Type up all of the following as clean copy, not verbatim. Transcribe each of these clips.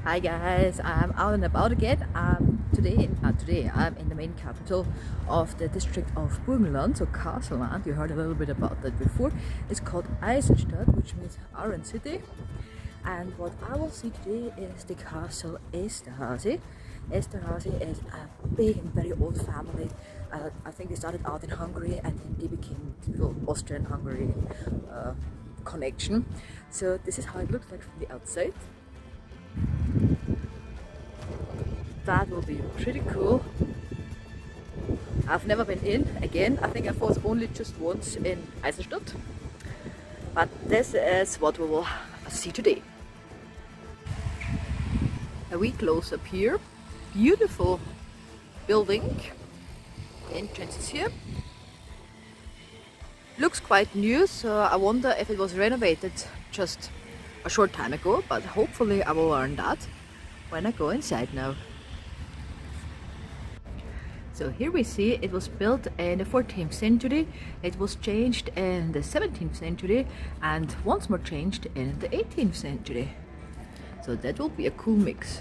Hi guys, I'm out and about again. Today I'm in the main capital of the district of Burgenland, so Castleland. You heard a little bit about that before. It's called Eisenstadt, which means Iron City. And what I will see today is the castle Esterhazy. Esterhazy is a big and very old family. I think they started out in Hungary and then they became the Austrian-Hungary connection. So this is how it looks like from the outside. That will be pretty cool. I've never been in again. I think I was only just once in Eisenstadt. But this is what we will see today. A wee close up here. Beautiful building. The entrance is here. Looks quite new, so I wonder if it was renovated just a short time ago, but hopefully I will learn that when I go inside now. So here we see it was built in the 14th century, it was changed in the 17th century and once more changed in the 18th century. So that will be a cool mix.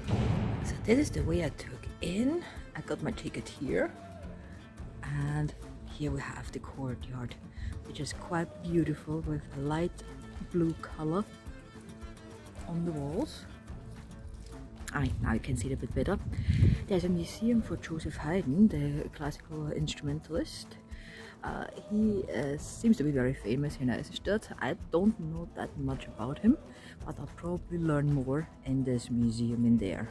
So this is the way I took in. I got my ticket here and here we have the courtyard, which is quite beautiful with a light blue color on the walls. Now you can see it a bit better. There's a museum for Joseph Haydn, the classical instrumentalist. He seems to be very famous in Eisenstadt. I don't know that much about him, but I'll probably learn more in this museum in there.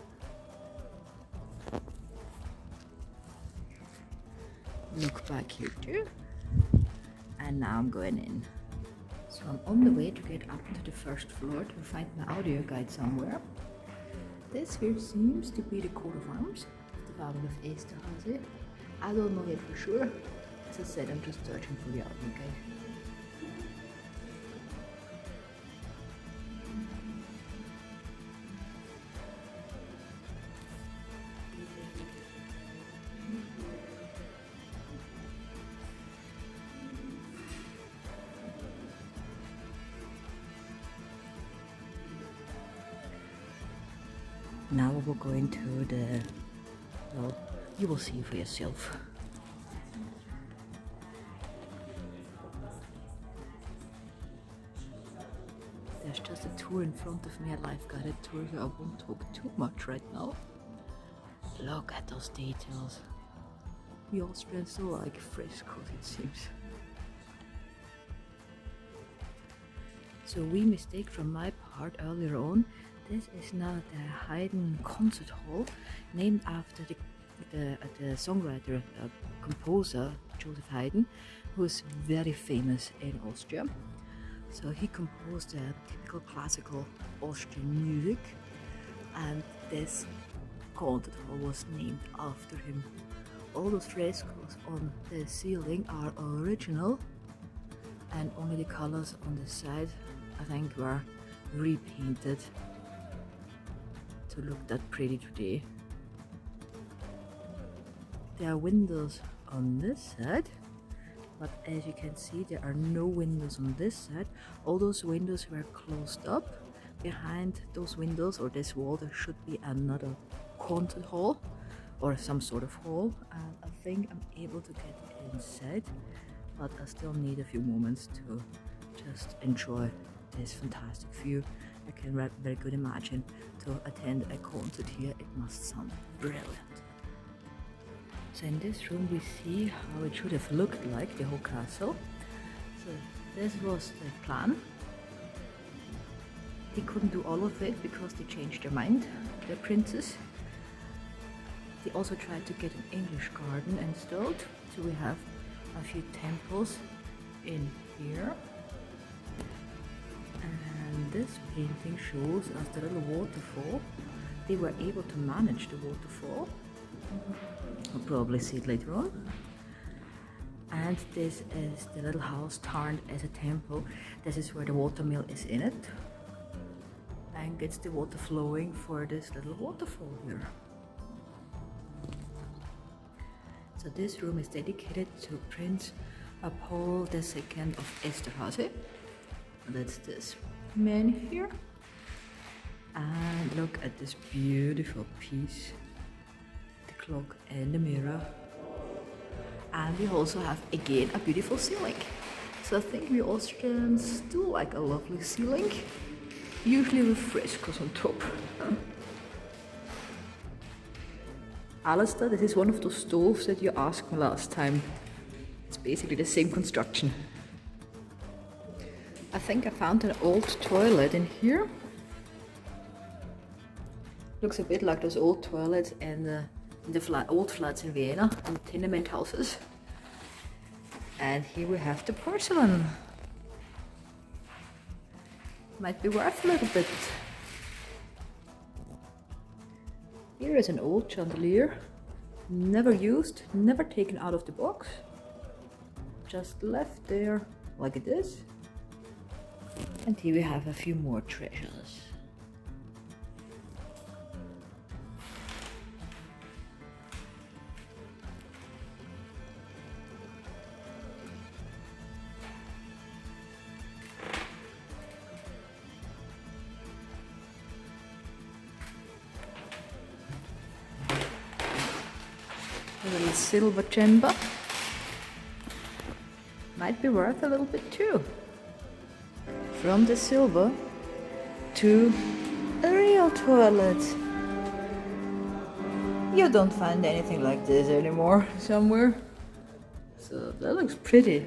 Look back here too. And now I'm going in. So I'm on the way to get up to the first floor to find my audio guide somewhere. This here seems to be the coat of arms of the family of Esterhazy. I don't know yet for sure. As I said, I'm just searching for the audio guide. Now we're going to the, well, you will see for yourself. There's just a tour in front of me, a live guided tour, so I won't talk too much right now. Look at those details. We Austrians so like frescoes, it seems. So we mistake from my part earlier on. This is now the Haydn Concert Hall, named after the songwriter, composer Joseph Haydn, who is very famous in Austria. So he composed typical classical Austrian music, and this concert hall was named after him. All those frescoes on the ceiling are original, and only the colors on the side, I think, were repainted to look that pretty today. There are windows on this side, but as you can see there are no windows on this side. All those windows were closed up. Behind those windows or this wall there should be another concert hall or some sort of hall, and I think I'm able to get inside, but I still need a few moments to just enjoy this fantastic view. I can very good imagine to attend a concert here. It must sound brilliant. So in this room we see how it should have looked like, the whole castle. So this was the plan. They couldn't do all of it because they changed their mind, the princes. They also tried to get an English garden installed. So we have a few temples in here. And this painting shows us the little waterfall. They were able to manage the waterfall. We'll probably see it later on. And this is the little house turned as a temple. This is where the water mill is in it, and gets the water flowing for this little waterfall here. So this room is dedicated to Prince Paul II of Esterhazy. And that's this man here. And look at this beautiful piece. The clock and the mirror. And we also have again a beautiful ceiling. So I think we Austrians do like a lovely ceiling. Usually with frescoes on top. Alistair, this is one of those stoves that you asked me last time. It's basically the same construction. I think I found an old toilet in here. Looks a bit like those old toilets in the old flats in Vienna, in tenement houses. And here we have the porcelain. Might be worth a little bit. Here is an old chandelier, never used, never taken out of the box, just left there like it is. And here we have a few more treasures. A little silver chamber. Might be worth a little bit too. From the silver to a real toilet. You don't find anything like this anymore somewhere. So that looks pretty.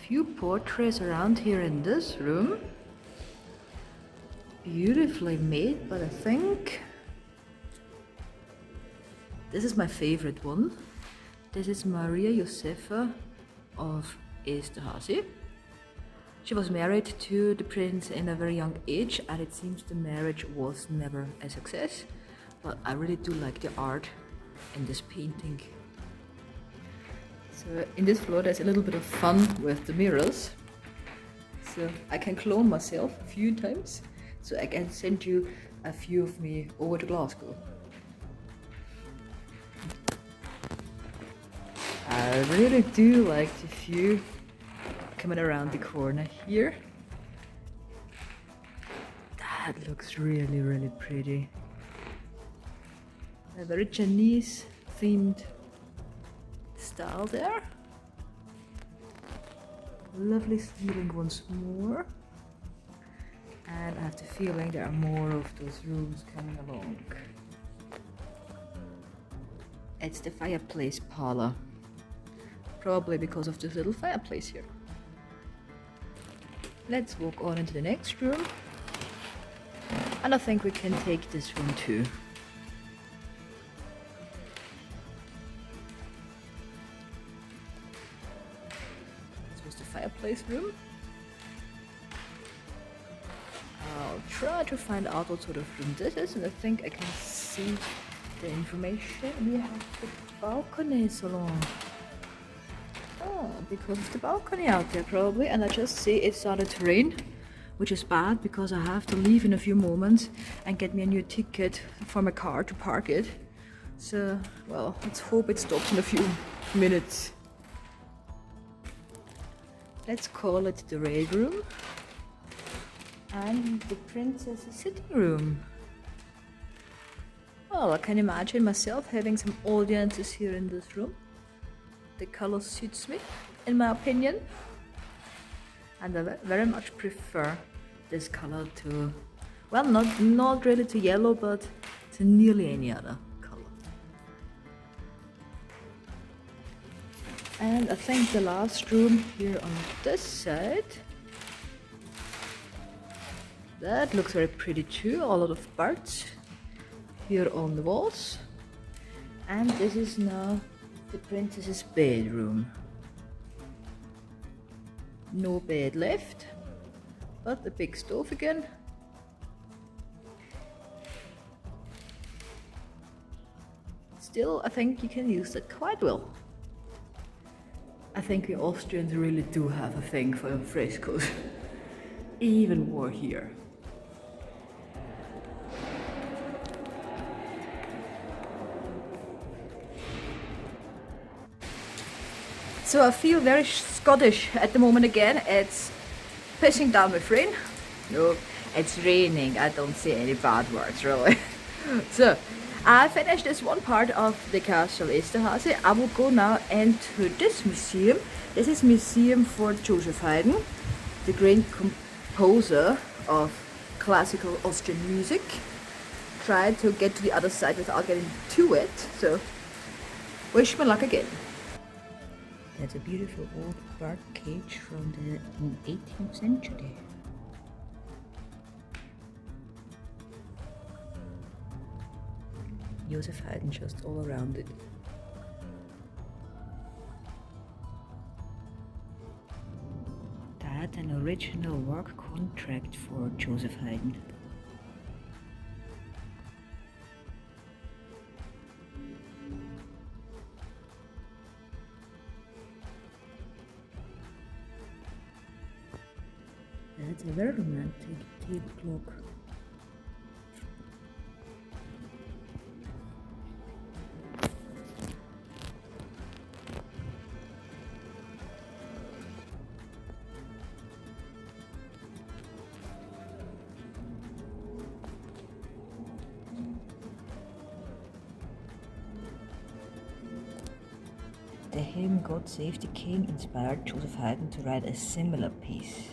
Few portraits around here in this room. Beautifully made, but I think this is my favorite one. This is Maria Josefa of Esterhazy. She was married to the prince in a very young age, and it seems the marriage was never a success. But I really do like the art in this painting. So in this floor there's a little bit of fun with the mirrors. So I can clone myself a few times. So I can send you a few of me over to Glasgow. I really do like the view coming around the corner here. That looks really, really pretty. A very Chinese themed style there. Lovely ceiling once more. And I have the feeling there are more of those rooms coming along. It's the Fireplace Parlor. Probably because of this little fireplace here. Let's walk on into the next room. And I think we can take this room too. The fireplace room. I'll try to find out what sort of room this is, and I think I can see the information. We have the balcony salon. Oh, because of the balcony out there probably, and I just see it started to rain, which is bad because I have to leave in a few moments and get me a new ticket for my car to park it. So, well, let's hope it stops in a few minutes. Let's call it the Red Room and the Princess's sitting room. Well, I can imagine myself having some audiences here in this room. The color suits me, in my opinion. And I very much prefer this color to, well, not really to yellow, but to nearly any other color. And I think the last room here on this side, that looks very pretty too. A lot of birds here on the walls. And this is now the princess's bedroom. No bed left, but the big stove again. Still, I think you can use that quite well. I think we Austrians really do have a thing for frescoes. Even more here. So I feel very Scottish at the moment again. It's pissing down with rain. No, it's raining. I don't see any bad words really. So I finished this one part of the castle Esterhazy. I will go now into this museum. This is museum for Joseph Haydn, the great composer of classical Austrian music. Try to get to the other side without getting to it. So wish me luck again. That's a beautiful old bark cage from the 18th century. Joseph Haydn just all around it. That an original work contract for Joseph Haydn. That's a very romantic table clock. The hymn God Save the King inspired Joseph Haydn to write a similar piece.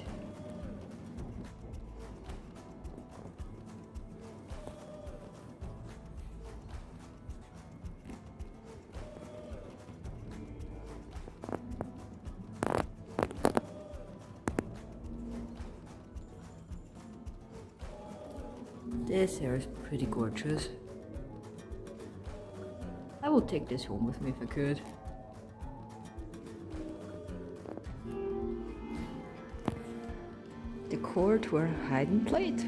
This hair is pretty gorgeous. I will take this home with me if I could. The court where Haydn played.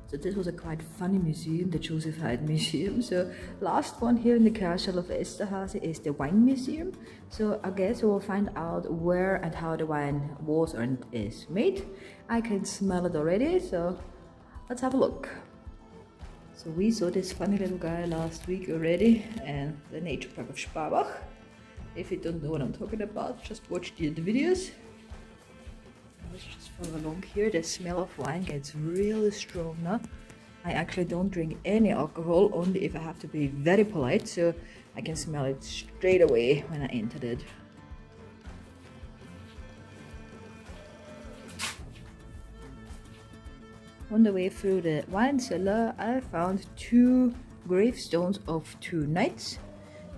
So this was a quite funny museum, the Joseph Haydn Museum. So last one here in the castle of Esterhazy is the wine museum. So I guess we will find out where and how the wine was and is made. I can smell it already, so let's have a look. So we saw this funny little guy last week already, and the nature park of Sparbach. If you don't know what I'm talking about, just watch the videos. Let's just follow along here. The smell of wine gets really strong now. I actually don't drink any alcohol, only if I have to be very polite, so I can smell it straight away when I entered it. On the way through the wine cellar, I found two gravestones of two knights.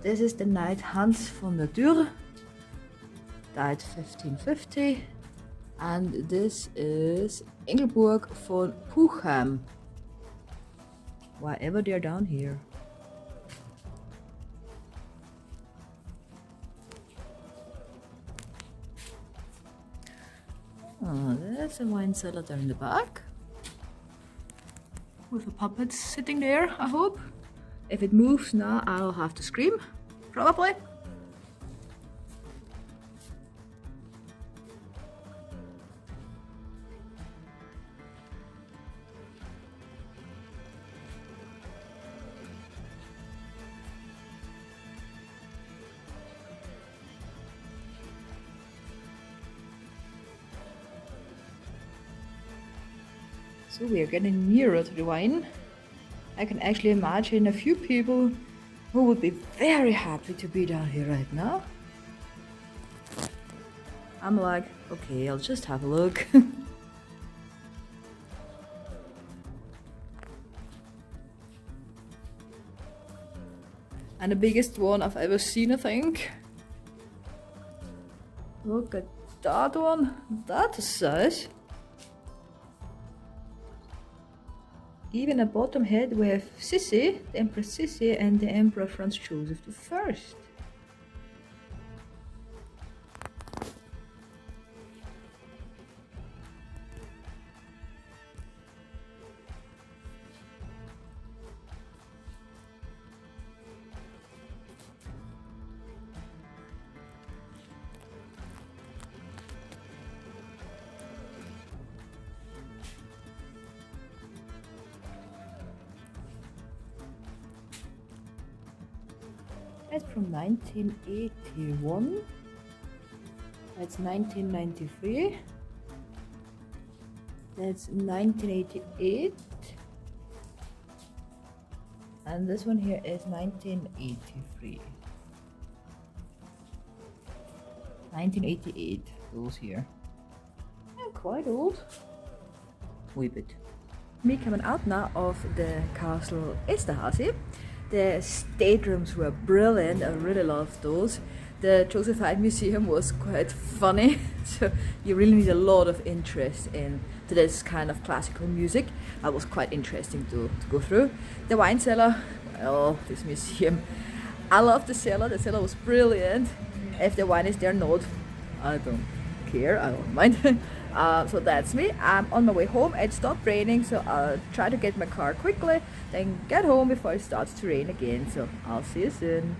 This is the knight Hans von der Dürr, died 1550. And this is Ingelburg von Puchheim. Why ever they're down here. Oh, there's a wine cellar there in the back. With a puppet sitting there, I hope. If it moves now, I'll have to scream. Probably. So we are getting nearer to the wine. I can actually imagine a few people who would be very happy to be down here right now. I'm like, okay, I'll just have a look. And the biggest one I've ever seen, I think. Look at that one. That's a size. Even a bottom head with Sissi, the Empress Sissi, and the Emperor Franz Joseph I. That's from 1981. That's 1993. That's 1988. And this one here is 1983. 1988, those here. Yeah, quite old. Wee bit. Me coming out now of the castle Esterhazy. The staterooms were brilliant, I really loved those. The Josephine Museum was quite funny, so you really need a lot of interest in this kind of classical music. That was quite interesting to go through. The wine cellar, oh, this museum. I love the cellar was brilliant. If the wine is there or not, I don't care, I don't mind. So that's me. I'm on my way home. It stopped raining, so I'll try to get my car quickly, then get home before it starts to rain again. So I'll see you soon.